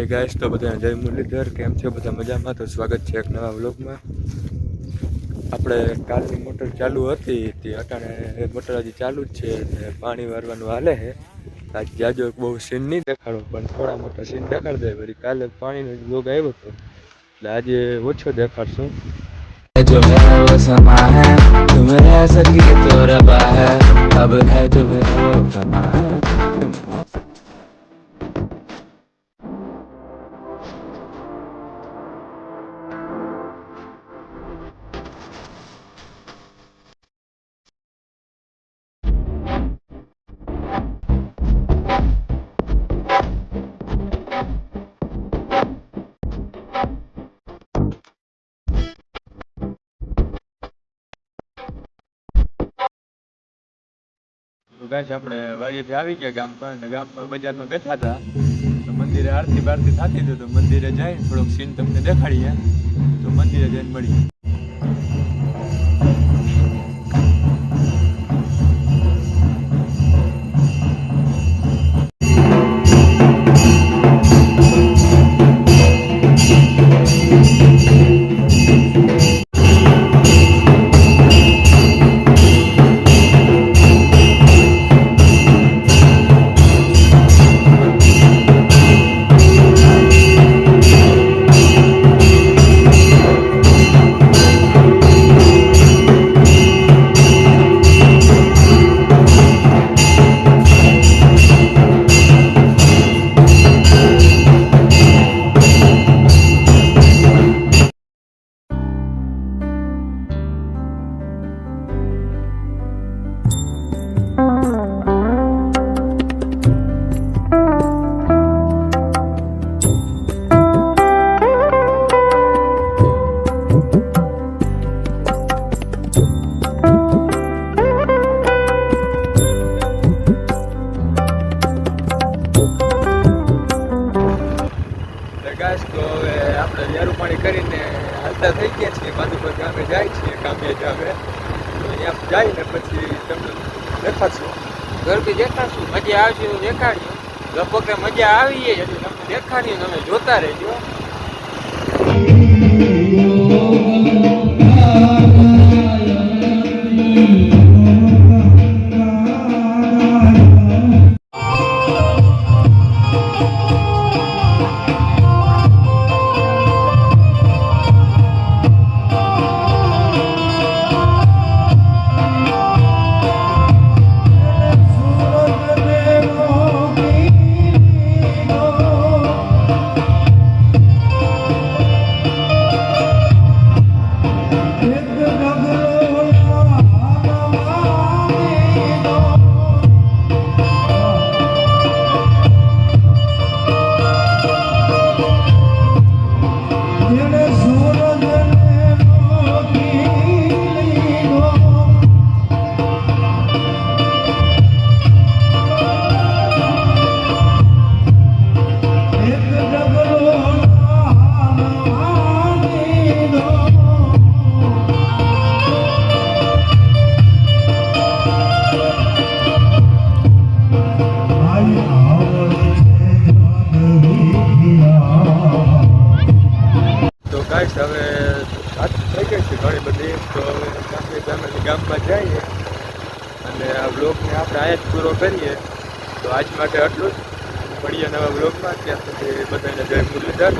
Hi guys, તો બધાને જય મુરલીધર. કેમ છે બધા મજામાં? તો સ્વાગત છે એક નવા વ્લોગમાં. આપણે કાલની મોટર ચાલુ હતી તે અટાણે મોટર હજી ચાલુ જ છે ને પાણી વારવાનું હાલે છે. આજ જાજો બહુ સીન નહીં દેખાડો, પણ થોડા મોટા સીન દેખાડી દે. વળી કાલે પાણીનો વ્લોગ આવ્યો હતો એટલે આજે ઓછો દેખાડશું. जो है वो समा है तुम रह सकी तो रबा है अब है तुम्हें वो समा है। ગાઈસ, આપણે વાડીએથી આવી ગયા ગામ પર અને ગામ પર બજારમાં બેઠા હતા તો મંદિરે આરતી બારતી થતી હતી તો મંદિરે જઈને થોડોક સીન તમને દેખાડીએ. તો મંદિરે જઈને મળીએ. તો હવે આપણે ઝાડુ પાણી કરીને હાલતા થઈ ગયા છીએ. માધુપર ગામે જાય છીએ કામે જ. હવે તો અહીંયા જઈને પછી તમને દેખાડશું. ગરબી દેખાડશું, મજા આવશે તો દેખાડ્યું. લગભગ મજા આવી એટલે તમને દેખાડ્યું, તમે જોતા રહેજો. હવે વાત થઈ ગઈ છે ઘણી બધી. તો હવે આપણે ગામમાં જઈએ અને આ વ્લોગને આપણે અહીંયા જ પૂરો કરીએ. તો આજ માટે આટલું જ. મળીએ નવા વ્લોગમાં. ત્યાં સુધી બધાને જય મુરલીધર.